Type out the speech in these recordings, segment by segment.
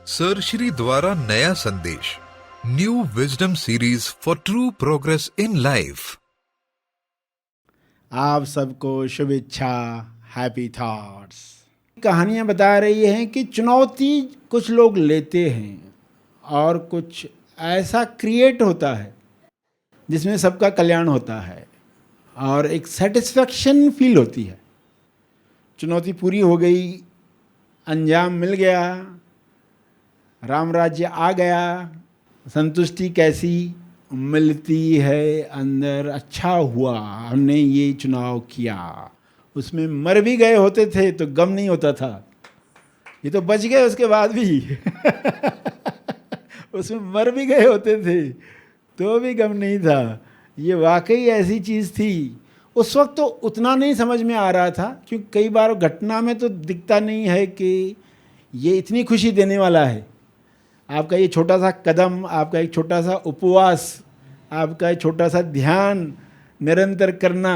Sir Shri द्वारा नया संदेश, new wisdom series for true progress in life. आप सबको शुभेच्छा, हैप्पी थॉट्स। कहानियाँ बता रही हैं कि चुनौती कुछ लोग लेते हैं और कुछ ऐसा क्रिएट होता है जिसमें सबका कल्याण होता है और एक सेटिस्फैक्शन फील होती है। चुनौती पूरी हो गई, अंजाम मिल गया, राम राज्य आ गया, संतुष्टि कैसी मिलती है अंदर, अच्छा हुआ हमने ये चुनाव किया। उसमें मर भी गए होते थे तो गम नहीं होता था, ये तो बच गए उसके बाद भी उसमें मर भी गए होते थे तो भी गम नहीं था। ये वाकई ऐसी चीज़ थी। उस वक्त तो उतना नहीं समझ में आ रहा था, क्योंकि कई बार घटना में तो दिखता नहीं है कि ये इतनी खुशी देने वाला है। आपका ये छोटा सा कदम, आपका एक छोटा सा उपवास, आपका एक छोटा सा ध्यान निरंतर करना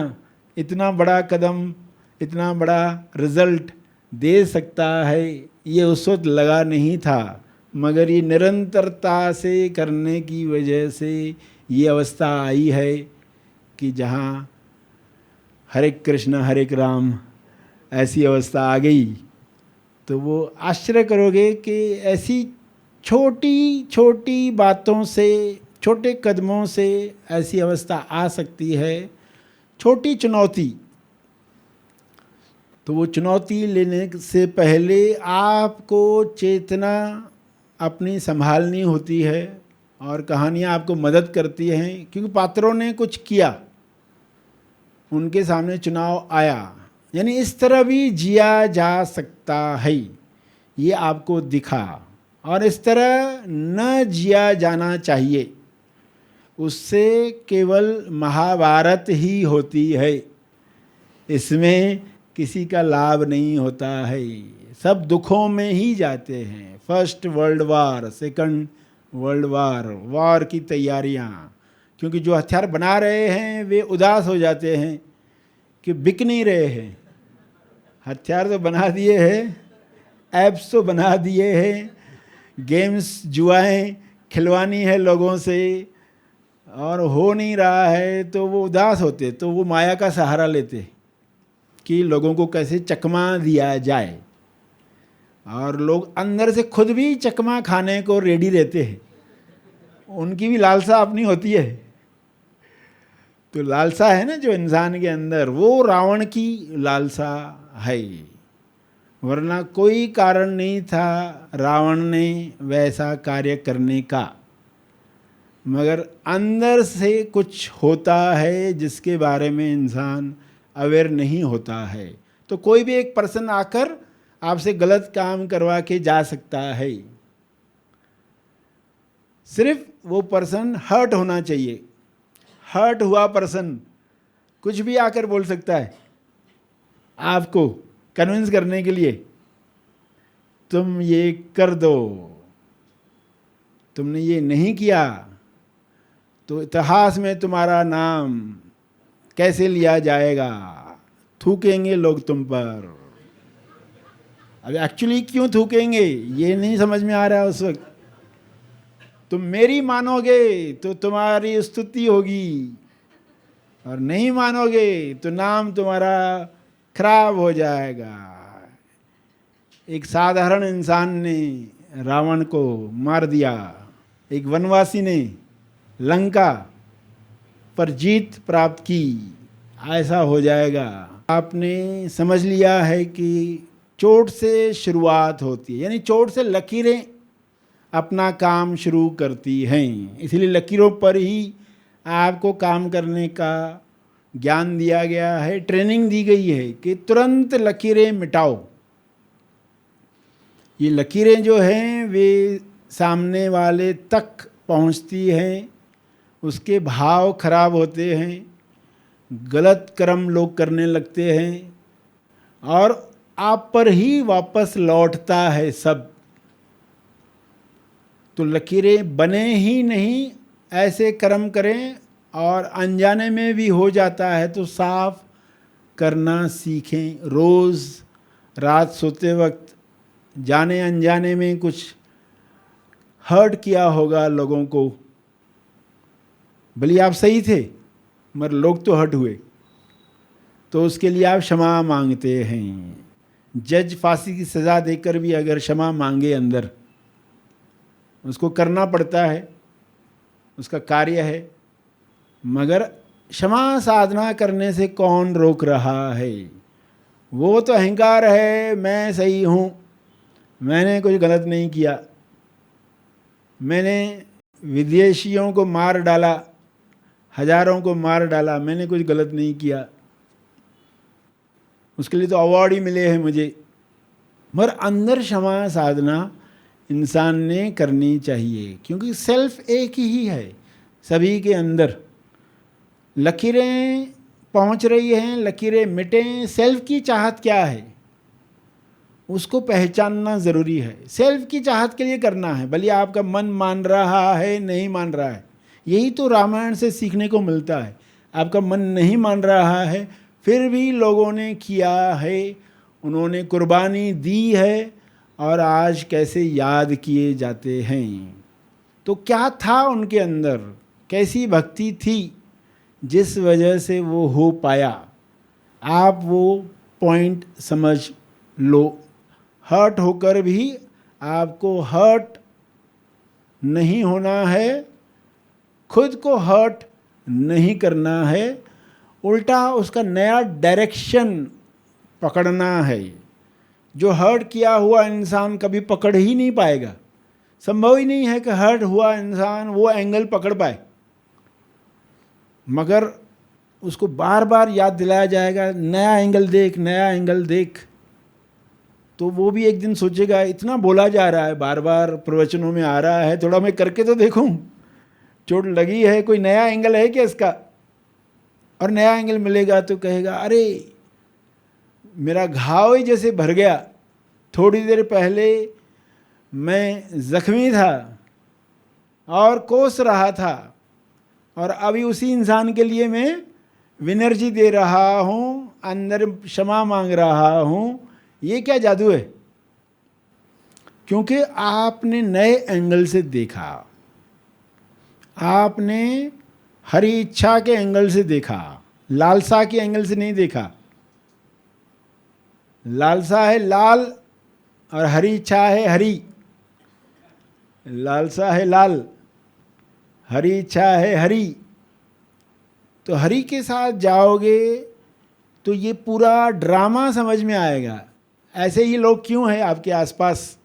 इतना बड़ा कदम, इतना बड़ा रिजल्ट दे सकता है, ये उस वक्त लगा नहीं था। मगर ये निरंतरता से करने की वजह से ये अवस्था आई है कि जहाँ हरे कृष्ण हरे राम ऐसी अवस्था आ गई। तो वो आश्चर्य करोगे कि ऐसी छोटी छोटी बातों से, छोटे कदमों से ऐसी अवस्था आ सकती है। छोटी चुनौती, तो वो चुनौती लेने से पहले आपको चेतना अपनी संभालनी होती है और कहानियाँ आपको मदद करती हैं, क्योंकि पात्रों ने कुछ किया, उनके सामने चुनाव आया, यानी इस तरह भी जिया जा सकता है, ये आपको दिखा। और इस तरह न जिया जाना चाहिए, उससे केवल महाभारत ही होती है, इसमें किसी का लाभ नहीं होता है, सब दुखों में ही जाते हैं। First world war, second world war, war की तैयारियां, क्योंकि जो हथियार बना रहे हैं वे उदास हो जाते हैं कि बिक नहीं रहे हैं। हथियार तो बना दिए हैं, ऐप्स तो बना दिए हैं, गेम्स जुआएं खिलवानी है लोगों से, और हो नहीं रहा है तो वो उदास होते, तो वो माया का सहारा लेते कि लोगों को कैसे चकमा दिया जाए। और लोग अंदर से खुद भी चकमा खाने को रेडी रहते हैं, उनकी भी लालसा अपनी होती है। तो लालसा है ना जो इंसान के अंदर, वो रावण की लालसा है, वरना कोई कारण नहीं था रावण ने वैसा कार्य करने का। मगर अंदर से कुछ होता है जिसके बारे में इंसान अवेयर नहीं होता है। तो कोई भी एक पर्सन आकर आपसे गलत काम करवा के जा सकता है, सिर्फ वो पर्सन हर्ट होना चाहिए। हर्ट हुआ पर्सन कुछ भी आकर बोल सकता है आपको कन्विंस करने के लिए, तुम ये कर दो, तुमने ये नहीं किया तो इतिहास में तुम्हारा नाम कैसे लिया जाएगा, थूकेंगे लोग तुम पर। अब एक्चुअली क्यों थूकेंगे ये नहीं समझ में आ रहा है उस वक्त। तुम मेरी मानोगे तो तुम्हारी स्तुति होगी, और नहीं मानोगे तो नाम तुम्हारा खराब हो जाएगा। एक साधारण इंसान ने रावण को मार दिया, एक वनवासी ने लंका पर जीत प्राप्त की, ऐसा हो जाएगा। आपने समझ लिया है कि चोट से शुरुआत होती है, यानी चोट से लकीरें अपना काम शुरू करती हैं। इसलिए लकीरों पर ही आपको काम करने का ज्ञान दिया गया है, ट्रेनिंग दी गई है कि तुरंत लकीरें मिटाओ। ये लकीरें जो हैं वे सामने वाले तक पहुंचती हैं, उसके भाव खराब होते हैं, गलत कर्म लोग करने लगते हैं और आप पर ही वापस लौटता है सब। तो लकीरें बने ही नहीं, ऐसे कर्म करें, और अनजाने में भी हो जाता है तो साफ करना सीखें। रोज़ रात सोते वक्त जाने अनजाने में कुछ हर्ट किया होगा लोगों को, भले आप सही थे मगर लोग तो हर्ट हुए, तो उसके लिए आप क्षमा मांगते हैं। जज फांसी की सज़ा देकर भी अगर क्षमा मांगे अंदर, उसको करना पड़ता है, उसका कार्य है, मगर क्षमा साधना करने से कौन रोक रहा है? वो तो अहंकार है, मैं सही हूँ, मैंने कुछ गलत नहीं किया, मैंने विदेशियों को मार डाला, हजारों को मार डाला, मैंने कुछ गलत नहीं किया, उसके लिए तो अवार्ड ही मिले हैं मुझे। मगर अंदर क्षमा साधना इंसान ने करनी चाहिए, क्योंकि सेल्फ एक ही है सभी के अंदर। लकीरें पहुंच रही हैं, लकीरें मिटें, सेल्फ की चाहत क्या है उसको पहचानना ज़रूरी है। सेल्फ की चाहत के लिए करना है, भले आपका मन मान रहा है नहीं मान रहा है, यही तो रामायण से सीखने को मिलता है। आपका मन नहीं मान रहा है, फिर भी लोगों ने किया है, उन्होंने कुर्बानी दी है, और आज कैसे याद किए जाते हैं। तो क्या था उनके अंदर, कैसी भक्ति थी जिस वजह से वो हो पाया? आप वो पॉइंट समझ लो। हर्ट होकर भी आपको हर्ट नहीं होना है, खुद को हर्ट नहीं करना है, उल्टा उसका नया डायरेक्शन पकड़ना है। जो हर्ट किया हुआ इंसान कभी पकड़ ही नहीं पाएगा, संभव ही नहीं है कि हर्ट हुआ इंसान वो एंगल पकड़ पाए, मगर उसको बार बार याद दिलाया जाएगा, नया एंगल देख, नया एंगल देख, तो वो भी एक दिन सोचेगा इतना बोला जा रहा है, बार बार प्रवचनों में आ रहा है, थोड़ा मैं करके तो देखूं, चोट लगी है, कोई नया एंगल है क्या इसका? और नया एंगल मिलेगा तो कहेगा अरे मेरा घाव ही जैसे भर गया, थोड़ी देर पहले मैं जख्मी था और कोस रहा था, और अभी उसी इंसान के लिए मैं विनर्जी दे रहा हूँ, अंदर क्षमा मांग रहा हूँ। ये क्या जादू है? क्योंकि आपने नए एंगल से देखा, आपने हरी इच्छा के एंगल से देखा, लालसा के एंगल से नहीं देखा। लालसा है लाल और हरी इच्छा है हरी, लालसा है लाल, हरी इच्छा है हरी। तो हरी के साथ जाओगे तो ये पूरा ड्रामा समझ में आएगा। ऐसे ही लोग क्यों हैं आपके आसपास,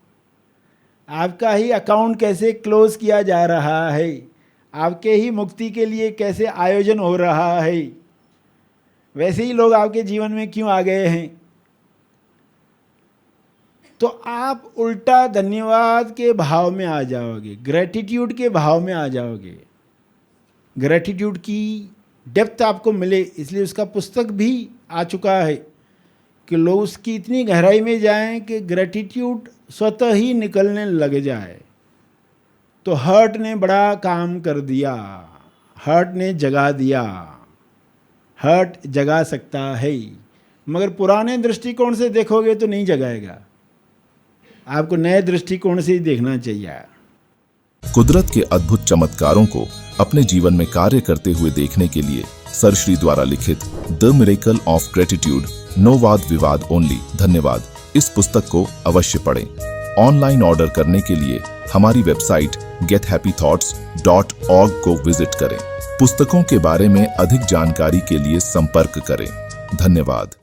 आपका ही अकाउंट कैसे क्लोज किया जा रहा है, आपके ही मुक्ति के लिए कैसे आयोजन हो रहा है, वैसे ही लोग आपके जीवन में क्यों आ गए हैं। तो आप उल्टा धन्यवाद के भाव में आ जाओगे, ग्रेटिट्यूड के भाव में आ जाओगे। ग्रेटिट्यूड की डेप्थ आपको मिले, इसलिए उसका पुस्तक भी आ चुका है कि लोग उसकी इतनी गहराई में जाएं कि ग्रेटिट्यूड स्वतः ही निकलने लग जाए। तो हर्ट ने बड़ा काम कर दिया, हर्ट ने जगा दिया। हर्ट जगा सकता है, मगर पुराने दृष्टिकोण से देखोगे तो नहीं जगाएगा, आपको नए दृष्टिकोण से ही देखना चाहिए। कुदरत के अद्भुत चमत्कारों को अपने जीवन में कार्य करते हुए देखने के लिए सर श्री द्वारा लिखित the miracle of gratitude, no वाद विवाद ओनली, धन्यवाद, इस पुस्तक को अवश्य पढ़ें। ऑनलाइन ऑर्डर करने के लिए हमारी वेबसाइट gethappythoughts.org को विजिट करें। पुस्तकों के बारे में अधिक जानकारी के लिए संपर्क करें। धन्यवाद।